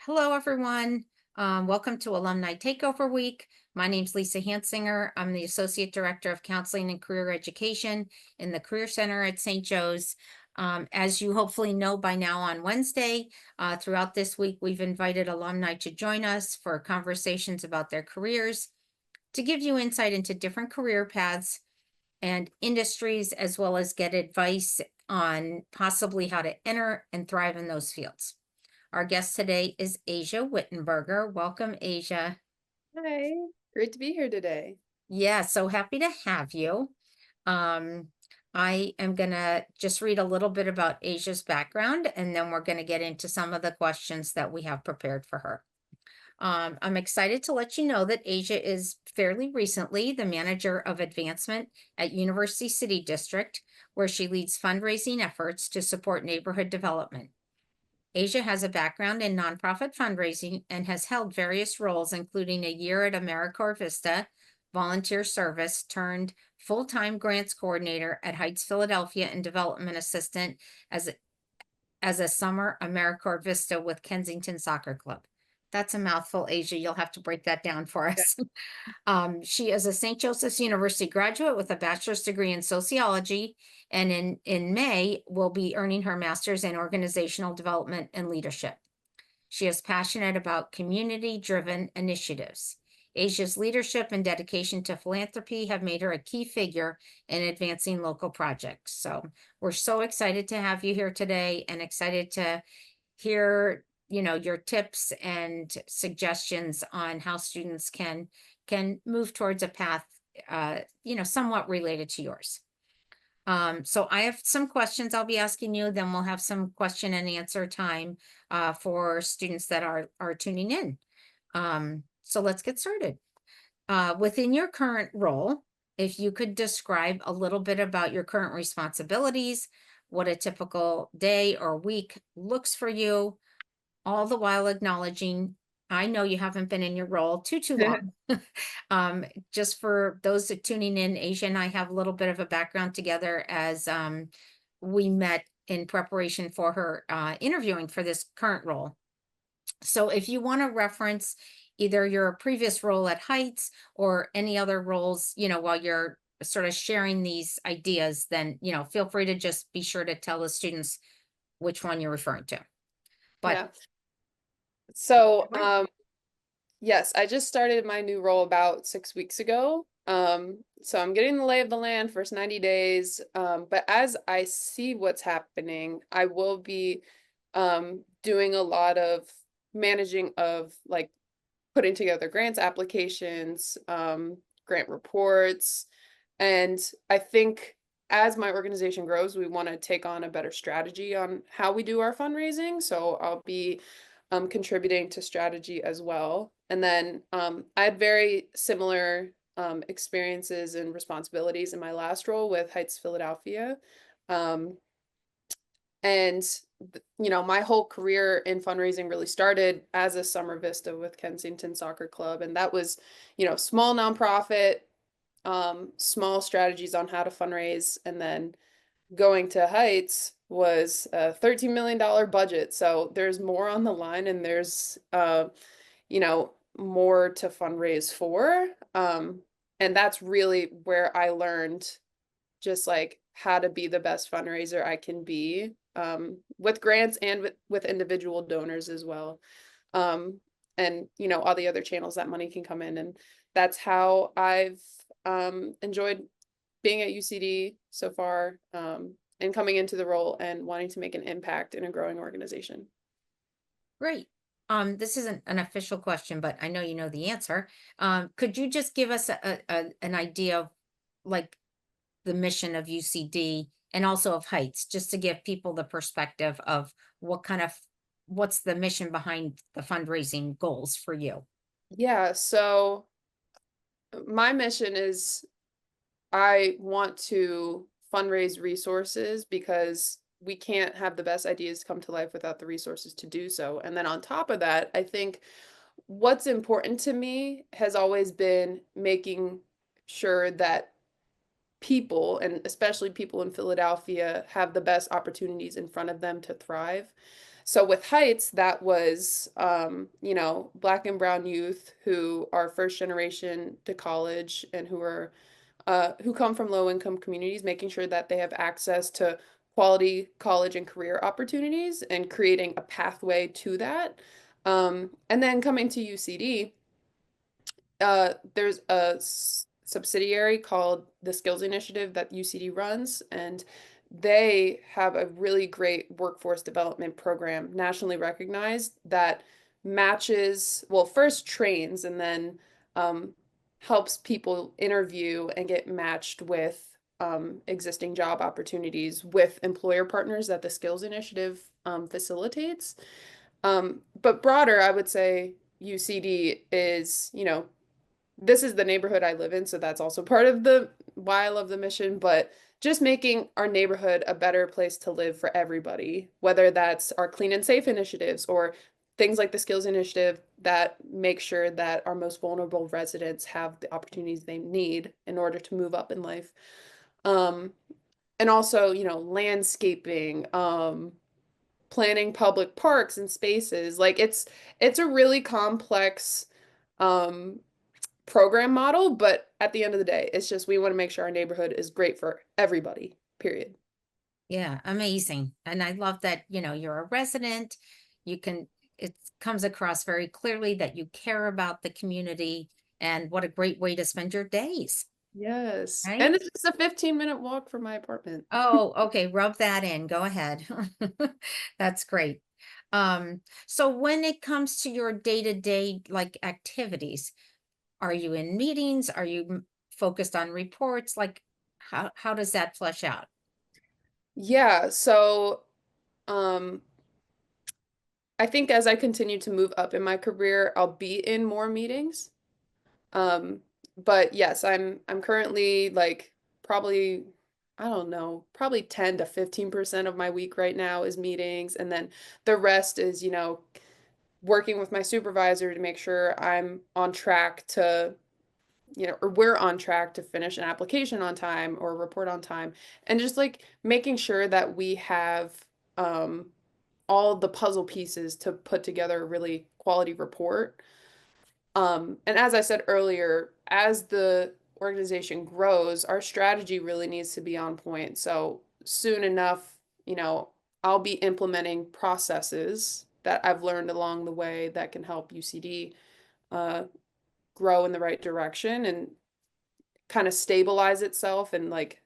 Hello, everyone. Welcome to Alumni Takeover Week. My name's Lisa Hansinger. I'm the Associate Director of Counseling and Career Education in the Career Center at St. Joe's. As you hopefully know by now, on Wednesday, throughout this week, we've invited alumni to join us for conversations about their careers to give you insight into different career paths and industries, as well as get advice on possibly how to enter and thrive in those fields. Our guest today is Asia Whittenberger. Welcome, Asia. Hi, great to be here today. Yeah, so happy to have you. Um, I am gonna just read a little bit about Asia's background, and then we're gonna get into some of the questions that we have prepared for her. I'm excited to let you know that Asia is fairly recently the manager of advancement at University City District, where she leads fundraising efforts to support neighborhood development. Asia has a background in nonprofit fundraising and has held various roles, including a year at AmeriCorps Vista, volunteer service turned full-time grants coordinator at Heights Philadelphia, and development assistant as a summer AmeriCorps Vista with Kensington Soccer Club. That's a mouthful, Asia. You'll have to break that down for Yeah. us. She is a St. Joseph's University graduate with a bachelor's degree in sociology, and in May will be earning her master's in organizational development and leadership. She is passionate about community-driven initiatives. Asia's leadership and dedication to philanthropy have made her a key figure in advancing local projects. So we're so excited to have you here today and excited to hear, your tips and suggestions on how students can move towards a path, somewhat related to yours. So I have some questions I'll be asking you, then we'll have some question and answer time for students that are tuning in. So let's get started. Within your current role, if you could describe a little bit about your current responsibilities, what a typical day or week looks for you, all the while acknowledging, I know you haven't been in your role too long. Just for those that tuning in, Asia and I have a little bit of a background together as we met in preparation for her interviewing for this current role. So if you want to reference either your previous role at Heights or any other roles, while you're sort of sharing these ideas, then, feel free to just be sure to tell the students which one you're referring to. But Yeah. So, yes, I just started my new role about 6 weeks ago. So I'm getting the lay of the land first 90 days. But as I see what's happening, I will be doing a lot of managing of like putting together grants applications, grant reports. And I think as my organization grows, we want to take on a better strategy on how we do our fundraising. So I'll be contributing to strategy as well. And then I had very similar experiences and responsibilities in my last role with Heights Philadelphia. Um, and my whole career in fundraising really started as a summer vista with Kensington Soccer Club, and that was, small nonprofit, small strategies on how to fundraise, and then going to Heights was a $13 million budget. So there's more on the line, and there's more to fundraise for. And that's really where I learned just like how to be the best fundraiser I can be, with grants and with individual donors as well. And all the other channels that money can come in. And that's how I've enjoyed being at UCD so far, and coming into the role and wanting to make an impact in a growing organization. great. This isn't an official question, but I know you know the answer. Could you just give us an idea of like the mission of UCD and also of Heights, just to give people the perspective of what's the mission behind the fundraising goals for you? Yeah, so my mission is I want to fundraise resources because we can't have the best ideas come to life without the resources to do so. And then on top of that, I think what's important to me has always been making sure that people, and especially people in Philadelphia, have the best opportunities in front of them to thrive. So with Heights, that was, Black and brown youth who are first generation to college and who come from low income communities, making sure that they have access to quality college and career opportunities and creating a pathway to that. And then coming to UCD, there's a subsidiary called the Skills Initiative that UCD runs, and they have a really great workforce development program, nationally recognized, that matches, well, first trains and then um, helps people interview and get matched with existing job opportunities with employer partners that the Skills Initiative facilitates. But broader, I would say UCD is, this is the neighborhood I live in, so that's also part of the why I love the mission, but just making our neighborhood a better place to live for everybody, whether that's our clean and safe initiatives or things like the skills initiative that make sure that our most vulnerable residents have the opportunities they need in order to move up in life. Um, and also, landscaping, planning public parks and spaces. Like it's a really complex um program model, but at the end of the day, it's just we want to make sure our neighborhood is great for everybody, period. Yeah, amazing. And I love that, you're a resident. You can, it comes across very clearly that you care about the community, and what a great way to spend your days, Yes. right? And it's just a 15-minute walk from my apartment. Oh, okay, rub that in. Go ahead. That's great. So when it comes to your day-to-day like activities, are you in meetings? Are you focused on reports? Like how does that flesh out? Yeah, so um I think as I continue to move up in my career, I'll be in more meetings. Um, but yes, I'm currently like probably, I don't know, probably 10 to 15% of my week right now is meetings, and then the rest is, working with my supervisor to make sure I'm on track to, or we're on track to finish an application on time or report on time, and just like making sure that we have um all the puzzle pieces to put together a really quality report. And as I said earlier, as the organization grows, our strategy really needs to be on point. So soon enough, I'll be implementing processes that I've learned along the way that can help UCD uh, grow in the right direction and kind of stabilize itself and like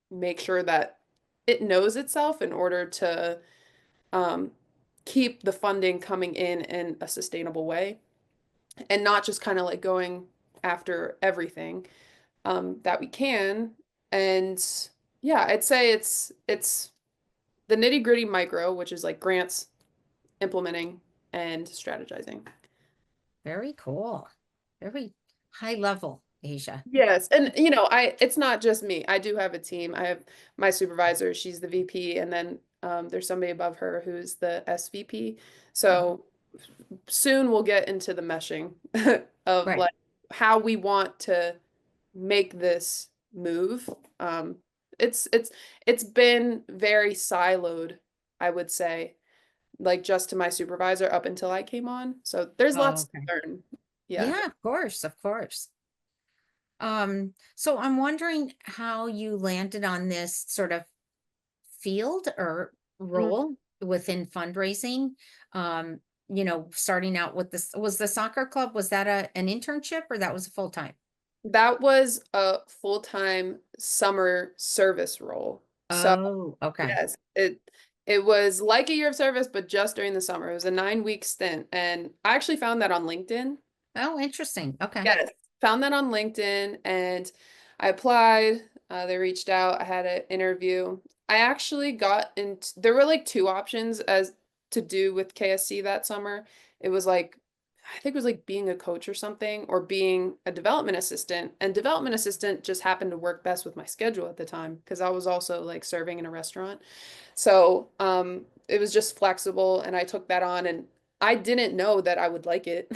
make sure that it knows itself in order to um, keep the funding coming in a sustainable way and not just kind of like going after everything that we can. And yeah, I'd say it's the nitty gritty micro, which is like grants, implementing, and strategizing. Very cool. Very high level, Asia. Yes, and it's not just me. I do have a team. I have my supervisor, she's the VP, and then there's somebody above her who's the SVP. Mhm. So soon we'll get into the meshing of Right. like how we want to make this move. Um, it's been very siloed, I would say, like just to my supervisor up until I came on. So there's Oh, lots to okay. learn. Yeah. Yeah, of course, of course. So I'm wondering how you landed on this sort of field or Mm. role within fundraising. Um, starting out with this, was the soccer club, was that an internship or that was a full time? That was a full-time summer service role. So Oh, okay. yes, it was like a year of service, but just during the summer. It was a 9-week stint, and I actually found that on LinkedIn. Oh, interesting. Okay. Yes, found that on LinkedIn and I applied. They reached out. I had an interview. I actually got into, there were like two options as to do with KSC that summer. It was like, I think it was like being a coach or something, or being a development assistant. And development assistant just happened to work best with my schedule at the time because I was also like serving in a restaurant. So it was just flexible, and I took that on, and I didn't know that I would like it.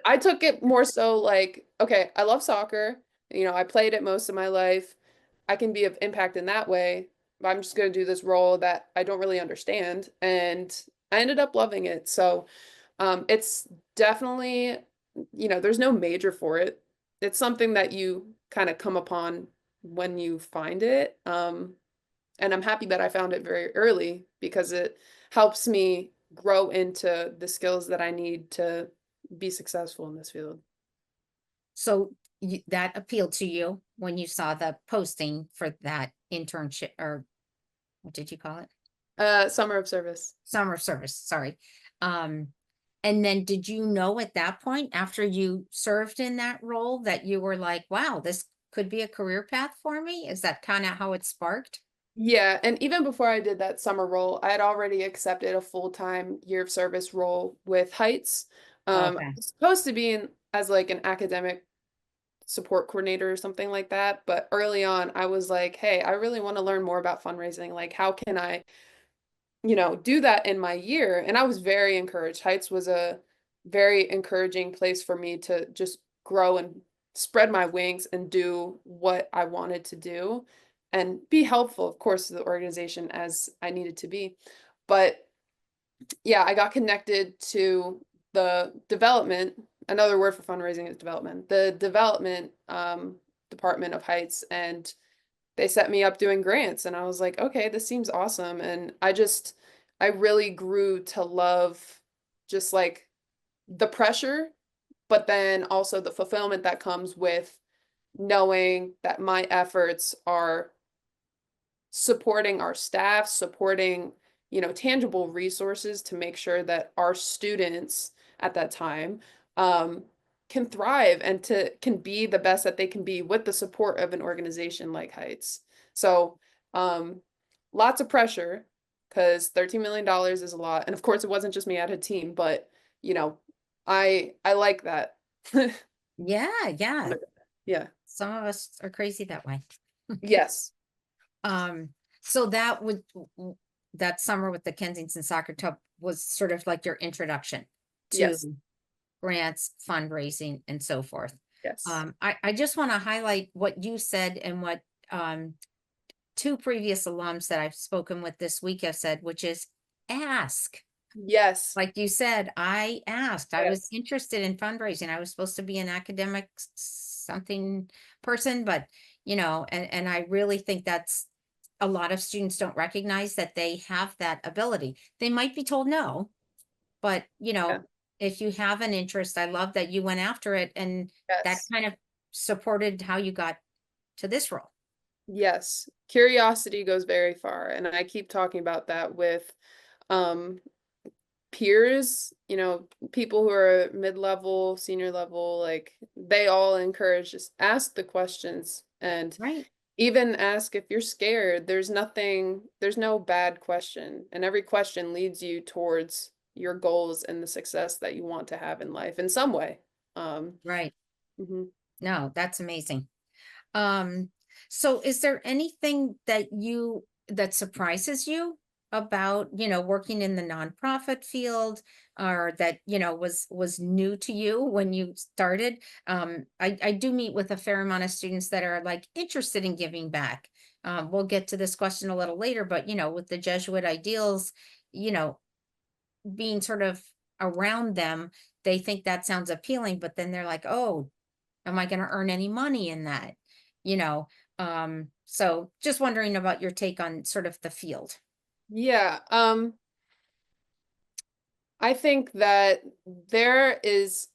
I took it more so like, okay, I love soccer. I played it most of my life. I can be of impact in that way. I'm just going to do this role that I don't really understand. And I ended up loving it. So it's definitely, there's no major for it. It's something that you kind of come upon when you find it. And I'm happy that I found it very early because it helps me grow into the skills that I need to be successful in this field. So that appealed to you when you saw the posting for that internship, or what did you call it? Summer of service. Summer service, sorry. Um, and then did you know at that point, after you served in that role, that you were like, wow, this could be a career path for me? Is that kind of how it sparked? Yeah, and even before I did that summer role, I had already accepted a full-time year of service role with Heights. I Okay. was supposed to be in as like an academic support coordinator or something like that, but early on I was like, hey, I really want to learn more about fundraising. Like, how can I do that in my year. And I was very encouraged. Heights was a very encouraging place for me to just grow and spread my wings and do what I wanted to do and be helpful, of course, to the organization as I needed to be. But yeah, I got connected to the development. Another word for fundraising is development. The development department of Heights, and they set me up doing grants, and I was like, okay, this seems awesome. And I really grew to love just like the pressure, but then also the fulfillment that comes with knowing that my efforts are supporting our staff, supporting, tangible resources to make sure that our students at that time um, can thrive and can be the best that they can be with the support of an organization like Heights. So, um, lots of pressure because $13 million is a lot. And of course, it wasn't just me, I had a team, but you know, I like that. Yeah, yeah. Yeah. Some of us are crazy that way. Yes. Um, so that would that summer with the Kensington Soccer Club was sort of like your introduction to Yes. grants, fundraising, and so forth. Yes. I just want to highlight what you said and what um, two previous alums that I've spoken with this week have said, which is ask. Yes. Like you said, I asked. I was Yes. interested in fundraising. I was supposed to be an academic something person, but and I really think that's a lot of students don't recognize that they have that ability. They might be told no, but Yeah. if you have an interest, I love that you went after it, and that Yes. kind of supported how you got to this role. Yes. Curiosity goes very far. And I keep talking about that with um peers, people who are mid-level, senior level, like they all encourage just ask the questions and Right. even ask if you're scared. There's no bad question. And every question leads you towards your goals and the success that you want to have in life in some way. Um, Right. mhm. No, that's amazing. Um, so is there anything that surprises you about, working in the nonprofit field, or that, was new to you when you started? I do meet with a fair amount of students that are like interested in giving back. We'll get to this question a little later, but with the Jesuit ideals, you know, being sort of around them, they think that sounds appealing, but then they're like, oh, am I going to earn any money in that? You know, so just wondering about your take on sort of the field. Yeah. I think that there is,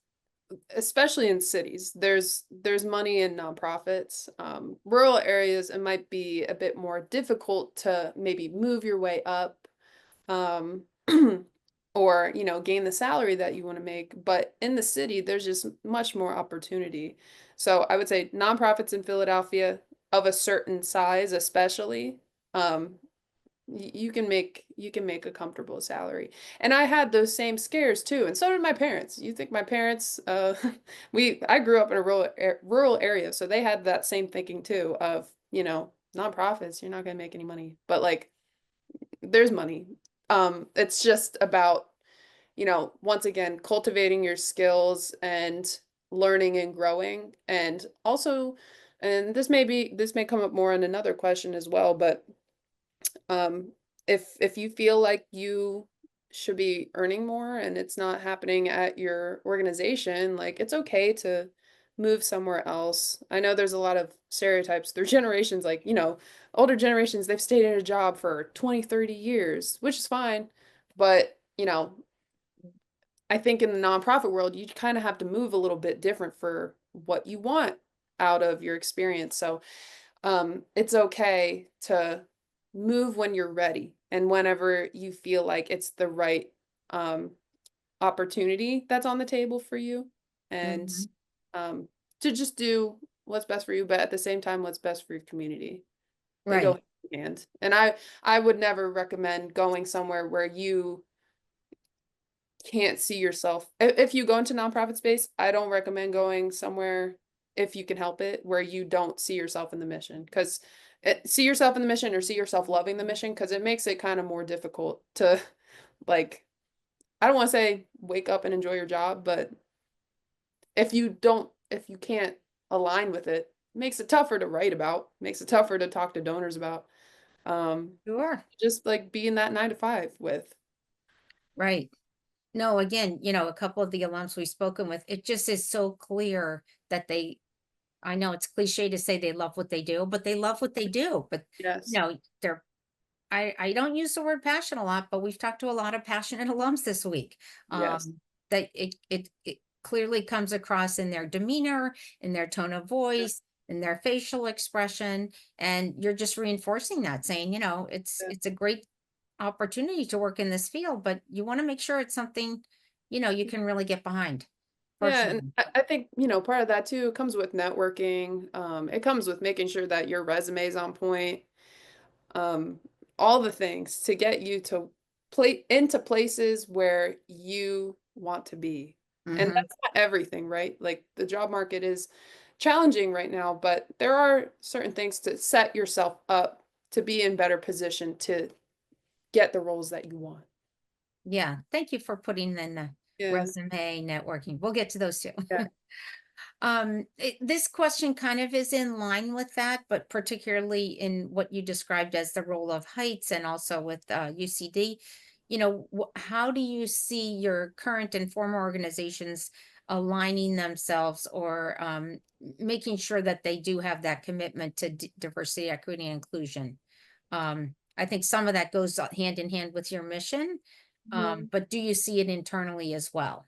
especially in cities, there's money in nonprofits. Rural areas, it might be a bit more difficult to maybe move your way up, um, or gain the salary that you want to make. But in the city, there's just much more opportunity. So I would say nonprofits in Philadelphia of a certain size, especially, um, you can make a comfortable salary. And I had those same scares too, and so did my parents. You think my parents I grew up in a rural area, so they had that same thinking too of, nonprofits, you're not going to make any money. But like there's money. It's just about, once again, cultivating your skills and learning and growing. And also, and this may come up more in another question as well, but Um, if you feel like you should be earning more and it's not happening at your organization, like it's okay to move somewhere else. I know there's a lot of stereotypes through generations, like, older generations, they've stayed in a job for 20, 30 years, which is fine. But, I think in the nonprofit world, you kind of have to move a little bit different for what you want out of your experience. So, it's okay to move when you're ready and whenever you feel like it's the right um, opportunity that's on the table for you, and Mhm. um, to just do what's best for you, but at the same time, what's best for your community. They go Right. hand in hand. And I would never recommend going somewhere where you can't see yourself. If you go into nonprofit space, I don't recommend going somewhere if you can help it where you don't see yourself in the mission, because see yourself in the mission or see yourself loving the mission, because it makes it kind of more difficult to like, I don't want to say wake up and enjoy your job, but if you can't align with it, makes it tougher to write about, makes it tougher to talk to donors about. Um, Sure. just like being that 9 to 5 with. Right. No, again, a couple of the alums we've spoken with, it just is so clear that I know it's cliche to say they love what they do, but they love what they do. But, Yes. they're I don't use the word passion a lot, but we've talked to a lot of passionate alums this week. Yes. That it clearly comes across in their demeanor, in their tone of Yeah. voice, in their facial expression, and you're just reinforcing that, saying, Yeah. it's a great opportunity to work in this field, but you want to make sure it's something, you can really get behind Yeah, and personally. I think, part of that too comes with networking. It comes with making sure that your resume is on point. Um, all the things to get you to play into places where you want to be. And Hmm. that's not everything, right? Like the job market is challenging right now, but there are certain things to set yourself up to be in better position to get the roles that you want. Yeah. Thank you for putting in the Yeah. resume networking. We'll get to those too. Yeah. This question kind of is in line with that, but particularly in what you described as the role of Heights and also with UCD. How do you see your current and former organizations aligning themselves or making sure that they do have that commitment to diversity, equity, and inclusion? I think some of that goes hand in hand with your mission, Mhm. but do you see it internally as well?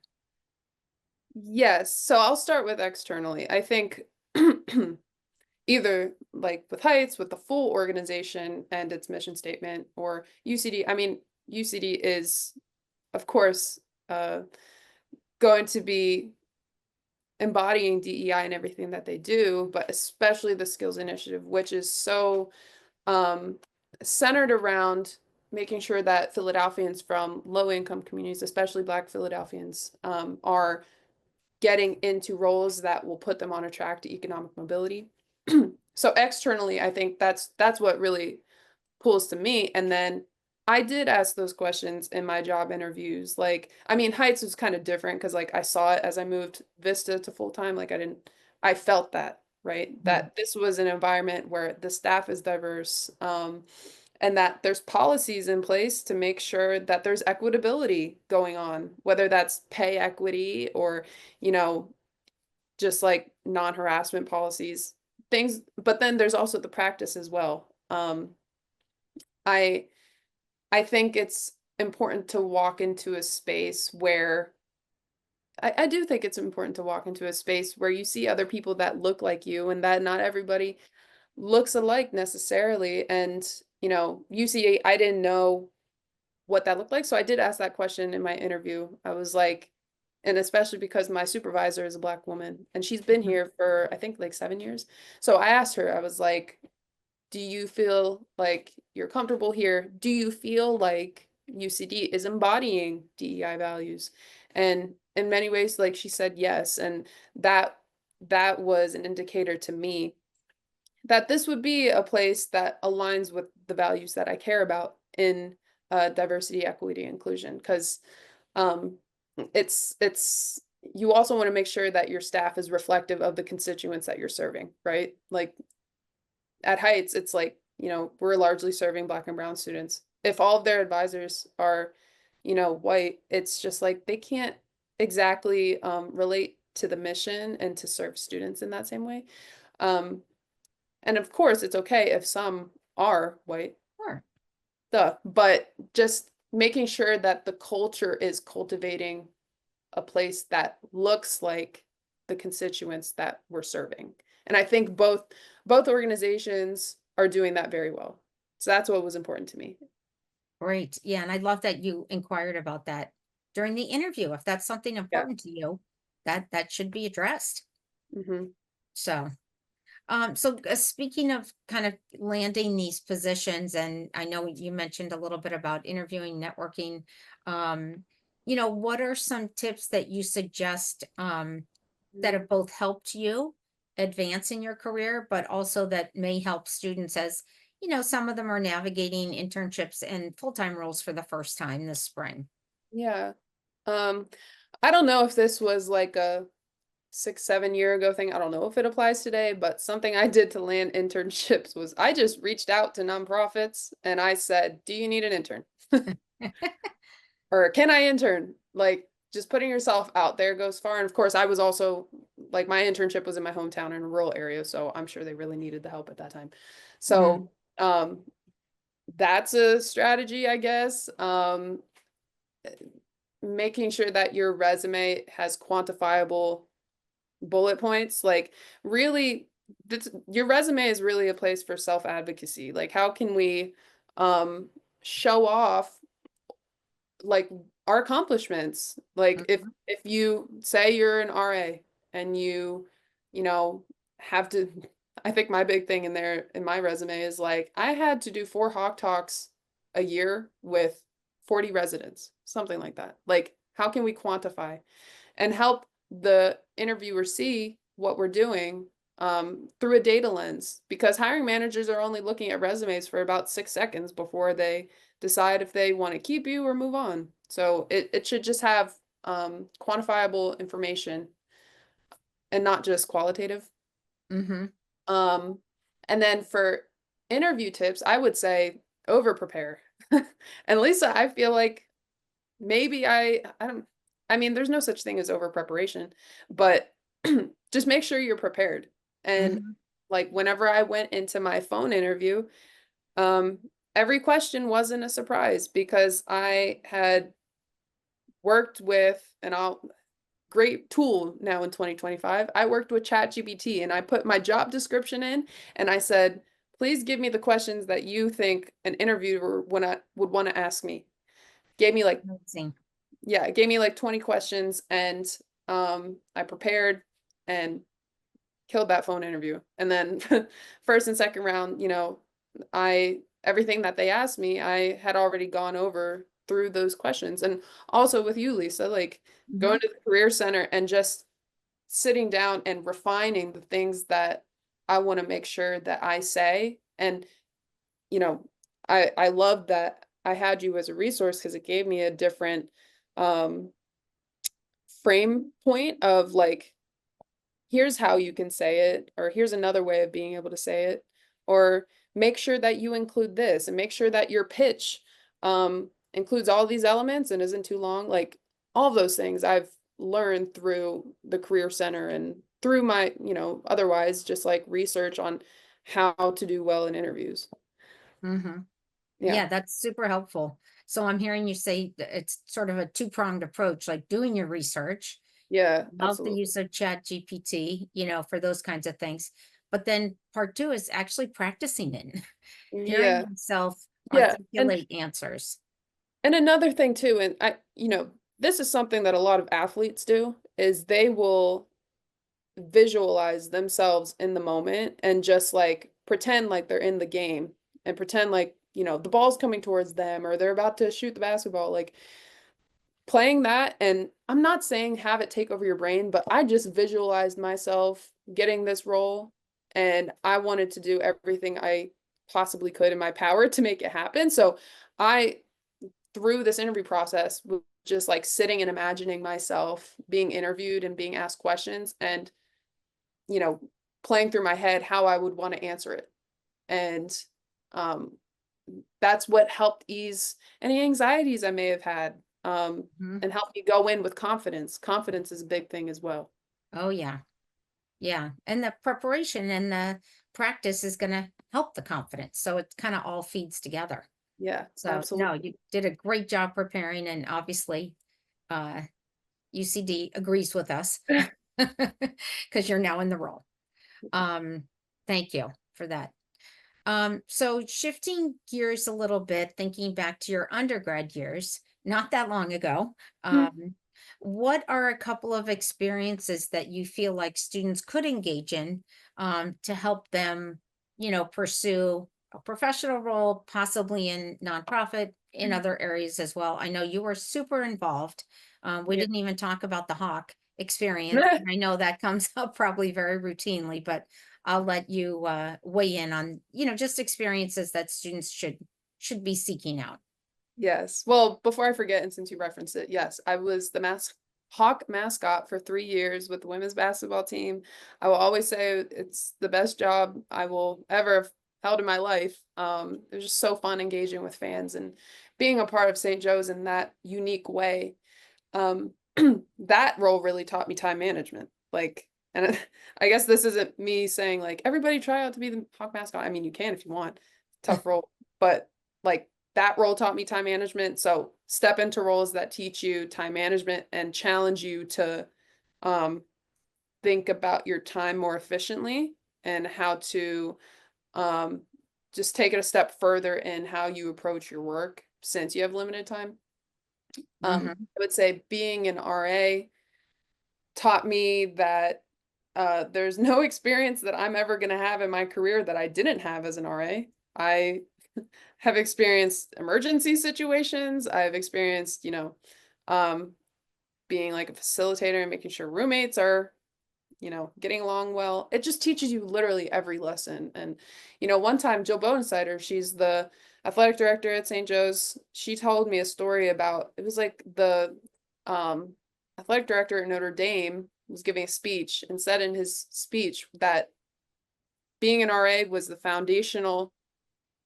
Yes. So I'll start with externally. I think either like with Heights, with the full organization and its mission statement, or UCD. I mean, UCD is, of course, uh, going to be embodying DEI and everything that they do, but especially the skills initiative, which is so um, centered around making sure that Philadelphians from low income communities, especially Black Philadelphians, are getting into roles that will put them on a track to economic mobility. So externally, I think that's what really pulls to me. And then I did ask those questions in my job interviews. Like, I mean, Heights was kind of different because like I saw it as I moved Vista to full time. Like I felt that, right? Mhm. That this was an environment where the staff is diverse, and that there's policies in place to make sure that there's equitability going on, whether that's pay equity or, you know, just like non-harassment policies, things. But then there's also the practice as well. I I think it's important to walk into a space where I do think it's important to walk into a space where you see other people that look like you and that not everybody looks alike necessarily. And, UCA, I didn't know what that looked like. So I did ask that question in my interview. I was like, and especially because my supervisor is a Black woman and she's been Mhm. here for, I think, like 7 years. So I asked her, I was like, do you feel like you're comfortable here? Do you feel like UCD is embodying DEI values? And in many ways, like she said, yes. And that that was an indicator to me that this would be a place that aligns with the values that I care about in diversity, equity, inclusion. Because um, it's you also want to make sure that your staff is reflective of the constituents that you're serving, right? Like at Heights, it's like we're largely serving Black and brown students. If all of their advisors are, white, it's just like they can't exactly relate to the mission and to serve students in that same way. Um, and of course, it's okay if some are white, Sure. duh, but just making sure that the culture is cultivating a place that looks like the constituents that we're serving. And I think both organizations are doing that very well. So that's what was important to me. Great. Yeah, and I love that you inquired about that during the interview. If that's something Yeah. important to you, that should be addressed. Hmm. So, speaking of kind of landing these positions, and I know you mentioned a little bit about interviewing, networking. Um, what are some tips that you suggest that have both helped you advance in your career, but also that may help students as, some of them are navigating internships and full-time roles for the first time this spring. Yeah. Um, I don't know if this was like a 6, 7 year ago thing. I don't know if it applies today, but something I did to land internships was I just reached out to nonprofits and I said, "Do you need an intern?" Or "Can I intern?" Like just putting yourself out there goes far. And of course, I was also like my internship was in my hometown in a rural area, so I'm sure they really needed the help at that time. Mhm, So, that's a strategy, I guess. Making sure that your resume has quantifiable bullet points, like really your resume is really a place for self-advocacy. Like how can we show off like our accomplishments? Like mhm, if you say you're an RA and you know have to I think my big thing in there in my resume is like I had to do 4 Hawk Talks a year with 40 residents, something like that. Like how can we quantify and help the interviewer see what we're doing through a data lens? Because hiring managers are only looking at resumes for about 6 seconds before they decide if they want to keep you or move on. So it should just have quantifiable information and not just qualitative. mhm, Um, and then for interview tips, I would say over prepare. And Lisa, I feel like maybe I don't I mean, there's no such thing as over preparation, but just make sure you're prepared. And mhm, like whenever I went into my phone interview, um, every question wasn't a surprise because I had worked with great tool now in 2025. I worked with ChatGPT and I put my job description in and I said, please give me the questions that you think an interviewer would want to ask me. Gave me like amazing. Yeah, it gave me like 20 questions and I prepared and killed that phone interview. And then first and second round, I everything that they asked me, I had already gone over through those questions. And also with you, Lisa, like going Mhm, to the career center and just sitting down and refining the things that I want to make sure that I say. And, you know, I love that I had you as a resource because it gave me a different um frame point of like, here's how you can say it, or here's another way of being able to say it, or make sure that you include this and make sure that your pitch includes all these elements and isn't too long. Like all of those things I've learned through the Career Center and through my, otherwise just like research on how to do well in interviews. mhm. Yeah. Yeah, that's super helpful. So I'm hearing you say that it's sort of a two-pronged approach, like doing your research, Yeah, love the absolutely. use of Chat GPT, for those kinds of things. But then part two is actually practicing it, hearing Yeah. yourself Yeah. And articulate answers. another thing too, and this is something that a lot of athletes do, is they will visualize themselves in the moment and just like pretend like they're in the game and pretend like, the ball's coming towards them or they're about to shoot the basketball. Like playing that, and I'm not saying have it take over your brain, but I just visualized myself getting this role and I wanted to do everything I possibly could in my power to make it happen. So I through this interview process just like sitting and imagining myself being interviewed and being asked questions and you know playing through my head how I would want to answer it. And that's what helped ease any anxieties I may have had, Mhm. and help me go in with confidence. Confidence is a big thing as well. Oh, yeah. Yeah. And the preparation and the practice is going to help the confidence. So it kind of all feeds together. Yeah, So no, absolutely. you did a great job preparing, and obviously, uh, UCD agrees with us because you're now in the role. Um, thank you for that. So shifting gears a little bit, thinking back to your undergrad years, not that long ago, Mhm. what are a couple of experiences that you feel like students could engage in to help them, pursue a professional role, possibly in nonprofit, in other areas as well? I know you were super involved. We Yeah. didn't even talk about the Hawk experience. And I know that comes up probably very routinely, but I'll let you weigh in on, just experiences that students should be seeking out. Yes. Well, before I forget, and since you referenced it, yes, I was the Hawk mascot for 3 years with the women's basketball team. I will always say it's the best job I will ever have held in my life. It was just so fun engaging with fans and being a part of St. Joe's in that unique way. Um, that role really taught me time management. Like, and I guess this isn't me saying like everybody try out to be the Hawk mascot. I mean, you can if you want. Tough role, but like that role taught me time management. So step into roles that teach you time management and challenge you to um, think about your time more efficiently and how to um, just take it a step further in how you approach your work since you have limited time. Hmm. I would say being an RA taught me that there's no experience that I'm ever going to have in my career that I didn't have as an RA. I have experienced emergency situations. I've experienced, um, being like a facilitator and making sure roommates are, getting along well. It just teaches you literally every lesson. And, one time Jill Bodensider, she's the athletic director at St. Joe's, she told me a story about it was like the um, athletic director at Notre Dame was giving a speech and said in his speech that being an RA was the foundational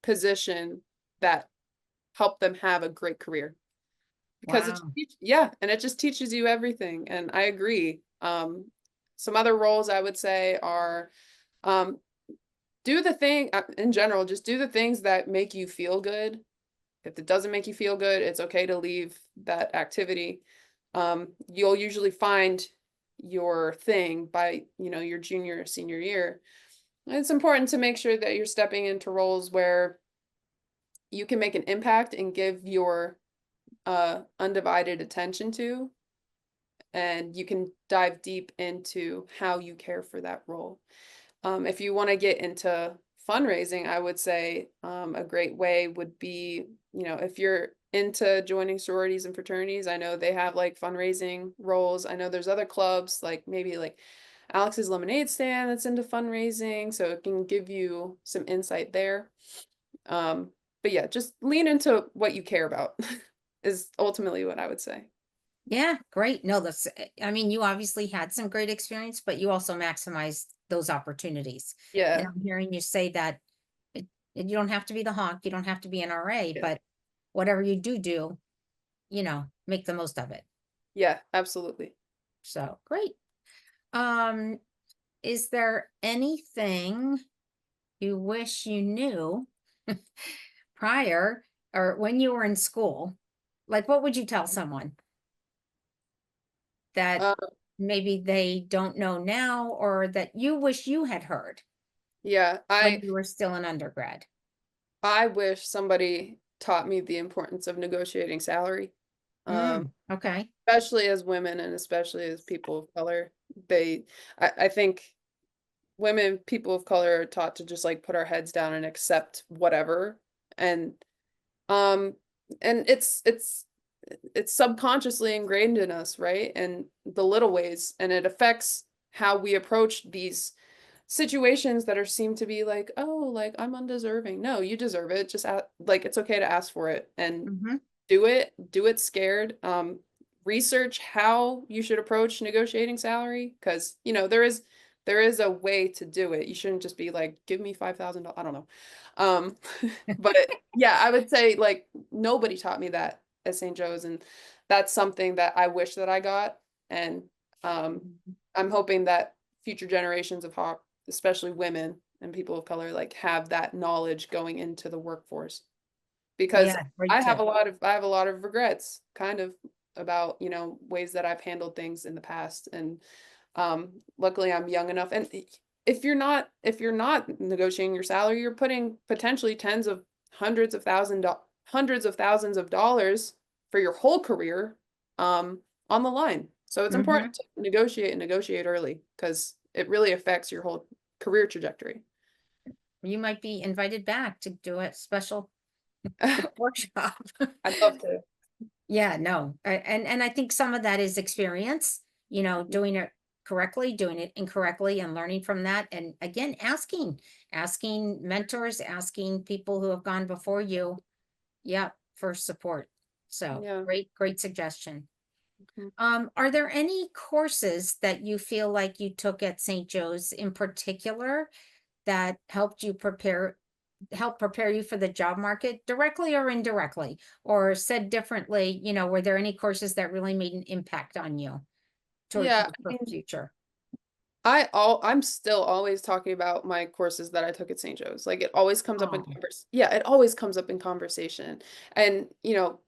position that helped them have a great career because Wow. yeah, and it just teaches you everything. And I agree. Some other roles I would say are um, do the thing in general, just do the things that make you feel good. If it doesn't make you feel good, it's okay to leave that activity. You'll usually find your thing by, your junior or senior year. And it's important to make sure that you're stepping into roles where you can make an impact and give your undivided attention to, and you can dive deep into how you care for that role. If you want to get into fundraising, I would say a great way would be, if you're into joining sororities and fraternities, I know they have like fundraising roles. I know there's other clubs, like maybe like Alex's Lemonade Stand that's into fundraising, so it can give you some insight there. Um, but yeah, just lean into what you care about is ultimately what I would say. Yeah, great. No, I mean, you obviously had some great experience, but you also maximized those opportunities. And Yeah, I'm hearing you say that you don't have to be the Hawk, you don't have to be an RA, yeah, but whatever you do, make the most of it. yeah, absolutely. So great. Um, is there anything you wish you knew prior or when you were in school? Like, what would you tell someone that Uh, maybe they don't know now or that you wish you had heard yeah, when you were still an undergrad? I wish somebody taught me the importance of negotiating salary. Um, Okay. especially as women and especially as people of color. They I think women, people of color are taught to just like put our heads down and accept whatever. And um and it's subconsciously ingrained in us, right? And the little ways, and it affects how we approach these situations that are seem to be like, oh, like I'm undeserving. No, you deserve it. Just like it's okay to ask for it and Hmm. do it scared. Research how you should approach negotiating salary because there is there is a way to do it. You shouldn't just be like, give me $5,000. I don't know. Um, but yeah, I would say like nobody taught me that at St. Joe's, and that's something that I wish that I got. And um, I'm hoping that future generations of hawk, especially women and people of color, like have that knowledge going into the workforce. Because Yeah, great tip. I have a lot of regrets kind of about, you know, ways that I've handled things in the past. And luckily I'm young enough. And if you're not negotiating your salary, you're putting potentially tens of hundreds of thousands of dollars for your whole career on the line. So it's Hmm. important to negotiate and negotiate early because it really affects your whole career trajectory. You might be invited back to do a special workshop. I'd love to. Yeah, no, and I think some of that is experience, doing it correctly, doing it incorrectly, and learning from that. And again, asking mentors, asking people who have gone before you, yeah, for support. So Yeah. great suggestion. Mhm. Are there any courses that you feel like you took at St. Joe's in particular that help prepare you for the job market directly or indirectly? Or said differently, were there any courses that really made an impact on you towards Yeah, your I mean, future? I'm still always talking about my courses that I took at St. Joe's. Like it always comes up in Oh. yeah, it always comes up in conversation. And you know,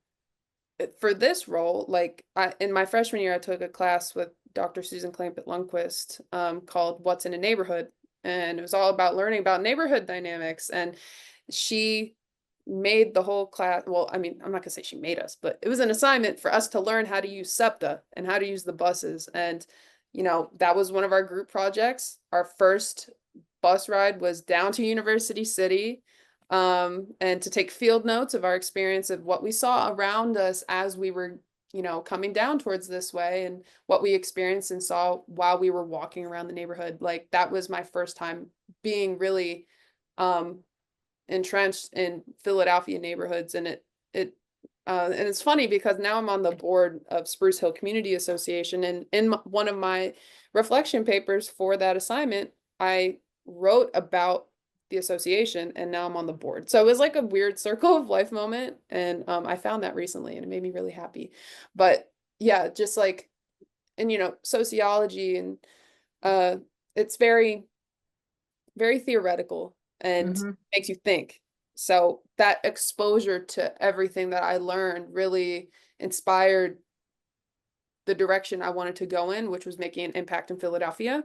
for this role, like in my freshman year, I took a class with Dr. Susan Clampett Lundquist called What's in a Neighborhood. And it was all about learning about neighborhood dynamics. And she made the whole class. Well, I mean, I'm not gonna say she made us, but it was an assignment for us to learn how to use SEPTA and how to use the buses. And, you know, that was one of our group projects. Our first bus ride was down to University City, and to take field notes of our experience of what we saw around us as we were, you know, coming down towards this way and what we experienced and saw while we were walking around the neighborhood. Like that was my first time being really um entrenched in Philadelphia neighborhoods, and and it's funny because now I'm on the board of Spruce Hill Community Association, and in one of my reflection papers for that assignment, I wrote about the association, and now I'm on the board. So it was like a weird circle of life moment, and I found that recently, and it made me really happy. But yeah, just like, and you know, sociology and uh, it's very theoretical and Hmm. makes you think. So that exposure to everything that I learned really inspired the direction I wanted to go in, which was making an impact in Philadelphia.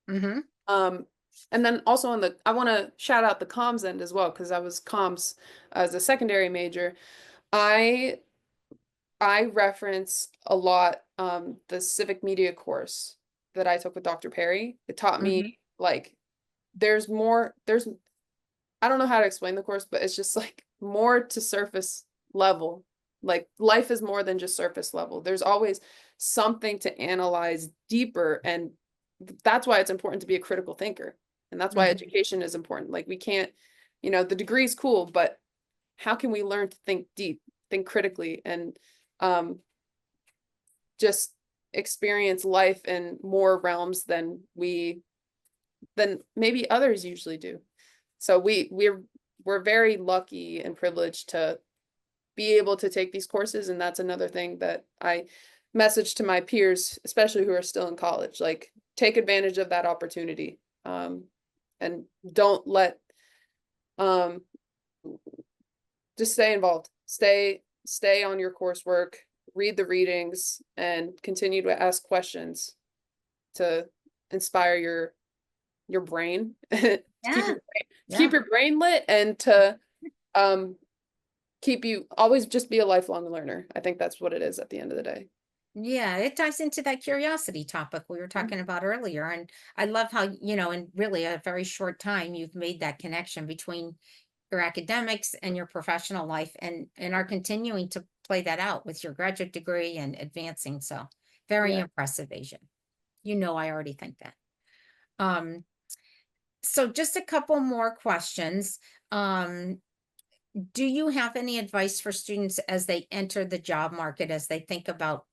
Hmm. Um, and then also I want to shout out the comms end as well, because I was comms as a secondary major. I I reference a lot the civic media course that I took with Dr. Perry. It taught Hmm. me like there's I don't know how to explain the course, but it's just like more to surface level. Like life is more than just surface level. There's always something to analyze deeper. And that's why it's important to be a critical thinker. And that's why Hmm. education is important. Like we can't, you know, the degree is cool, but how can we learn to think deep, think critically, and um, just experience life in more realms than maybe others usually do. So we're very lucky and privileged to be able to take these courses, and that's another thing that I message to my peers, especially who are still in college, like take advantage of that opportunity. And don't let um just stay involved. Stay on your coursework, read the readings, and continue to ask questions to inspire your brain to Yeah. keep Yeah. your brain lit and to um keep you always just be a lifelong learner. I think that's what it is at the end of the day. Yeah, it ties into that curiosity topic we were talking about earlier. And I love how, in really a very short time, you've made that connection between your academics and your professional life and are continuing to play that out with your graduate degree and advancing. So very Yeah. impressive, Asia. I already think that. Um, so just a couple more questions. Um, do you have any advice for students as they enter the job market, as they think about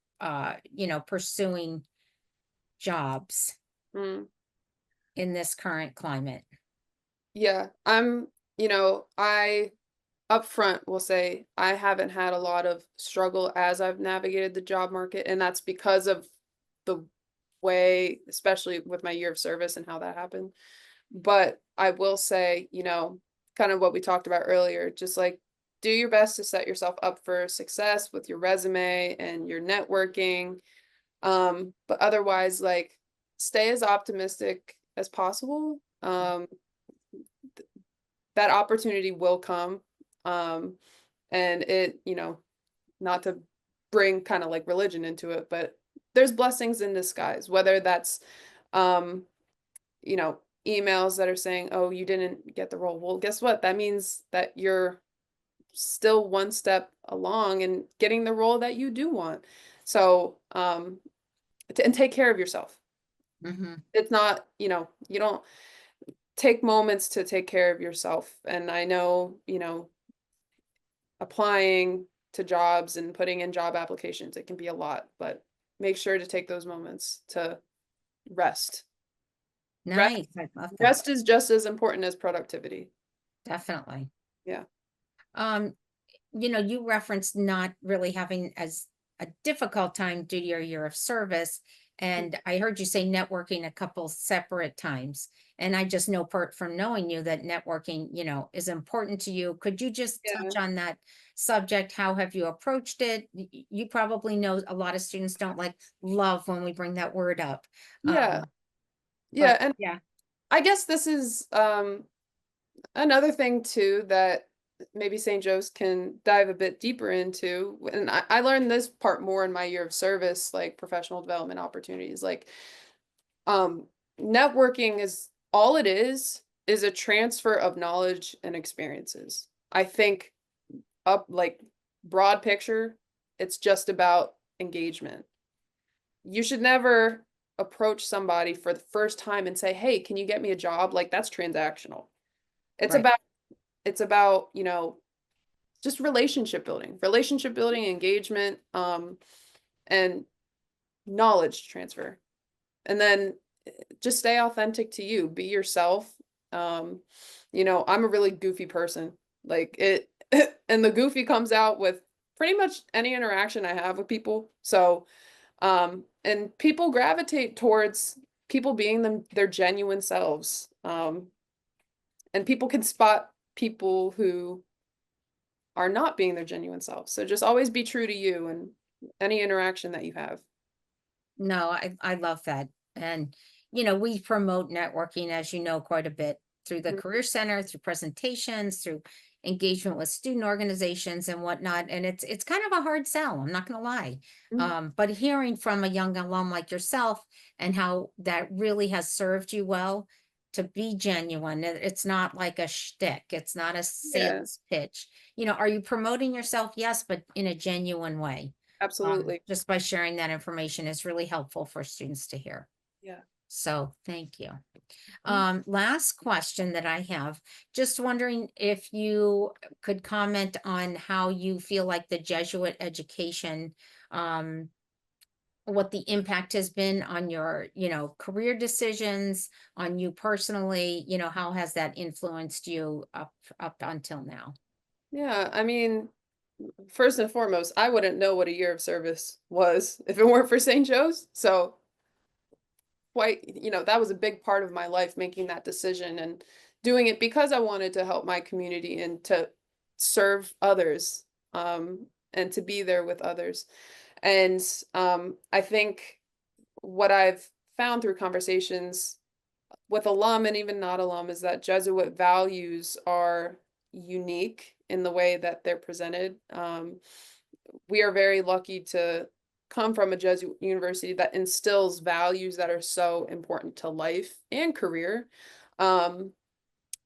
pursuing jobs? Mm. in this current climate. Yeah, I upfront will say I haven't had a lot of struggle as I've navigated the job market, and that's because of the way, especially with my year of service and how that happened. But I will say, kind of what we talked about earlier, just like do your best to set yourself up for success with your resume and your networking. But otherwise, like stay as optimistic as possible. That opportunity will come. Um, and not to bring kind of like religion into it, but there's blessings in disguise, whether that's, um, you know, emails that are saying, oh, you didn't get the role. Well, guess what? That means that you're still one step along and getting the role that you do want. So, and take care of yourself. Hmm. It's not, you don't take moments to take care of yourself. And I know, applying to jobs and putting in job applications, it can be a lot, but make sure to take those moments to rest. Rest, Nice. I love that. rest is just as important as productivity. Definitely. Yeah. Um, you referenced not really having as a difficult time due to your year of service. And I heard you say networking a couple separate times. And I just know from knowing you that networking, is important to you. Could you just Yeah. touch on that subject? How have you approached it? You probably know a lot of students don't love when we bring that word up. Yeah. Yeah. But And yeah. I guess this is another thing too that maybe St. Joe's can dive a bit deeper into. And I learned this part more in my year of service, like professional development opportunities. Like um networking is all it is a transfer of knowledge and experiences. I think up like broad picture, it's just about engagement. You should never approach somebody for the first time and say, "Hey, can you get me a job?" Like that's transactional. It's Right. about it's about, just relationship building, engagement, and knowledge transfer. And then just stay authentic to you, be yourself. I'm a really goofy person. Like it and the goofy comes out with pretty much any interaction I have with people. So, and people gravitate towards people being their genuine selves. And people can spot people who are not being their genuine selves. So just always be true to you and any interaction that you have. No, I love that. And, we promote networking, as you know, quite a bit through the Mhm. Career Center, through presentations, through engagement with student organizations and whatnot. And it's kind of a hard sell, I'm not gonna lie. Mhm. But hearing from a young alum like yourself and how that really has served you well to be genuine. It's not like a shtick, it's not a Yeah, sales pitch. Are you promoting yourself? Yes, but in a genuine way. absolutely. Just by sharing that information is really helpful for students to hear. Yeah. So thank you. Mhm. Last question that I have, just wondering if you could comment on how you feel like the Jesuit education, um, what the impact has been on your, career decisions, on you personally, how has that influenced you up until now? Yeah, I mean, first and foremost, I wouldn't know what a year of service was if it weren't for St. Joe's. So quite, that was a big part of my life, making that decision and doing it because I wanted to help my community and to serve others, and to be there with others. And I think what I've found through conversations with alum and even not alum is that Jesuit values are unique in the way that they're presented. We are very lucky to come from a Jesuit university that instills values that are so important to life and career. Um,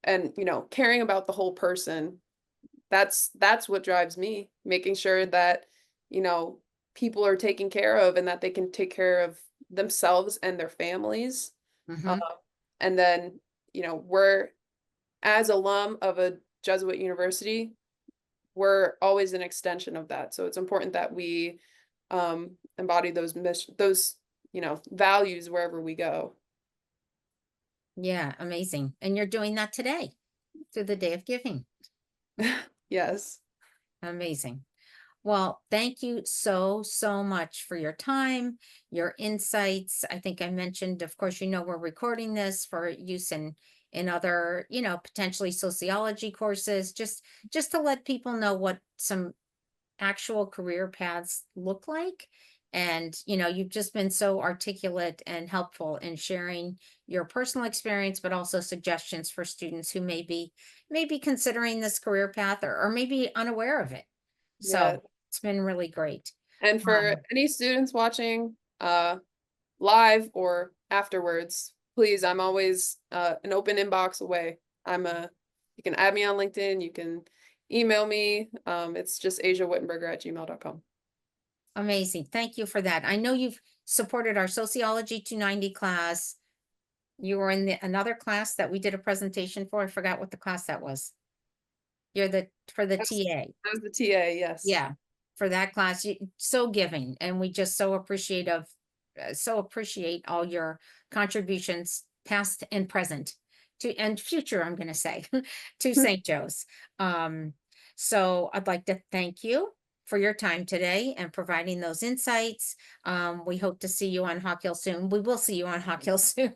and caring about the whole person, that's what drives me, making sure that, you know, people are taken care of and that they can take care of themselves and their families. Uh, Hmm. and then, we're as alum of a Jesuit university, we're always an extension of that. So it's important that we embody those values wherever we go. Yeah, amazing. And you're doing that today through the day of giving. Yes. Amazing. Well, thank you so, so much for your time, your insights. I think I mentioned, of course, we're recording this for use in other, potentially sociology courses, just to let people know what some actual career paths look like. And, you've just been so articulate and helpful in sharing your personal experience, but also suggestions for students who may be considering this career path or maybe unaware of it. Yeah. So it's been really great. And for Um, any students watching, live or afterwards, please, I'm always an open inbox away. You can add me on LinkedIn, you can email me. It's just asiawhittenberger@gmail.com. Amazing. Thank you for that. I know you've supported our sociology 290 class. You were in another class that we did a presentation for. I forgot what the class that was. You're for the That's TA. that's the TA, yes. Yeah, for that class, so giving, and we just so appreciate all your contributions, past and present, and future. I'm going to say to St. Joe's. Um, so I'd like to thank you for your time today and providing those insights. We hope to see you on Hawk Hill soon. We will see you on Hawk Hill soon.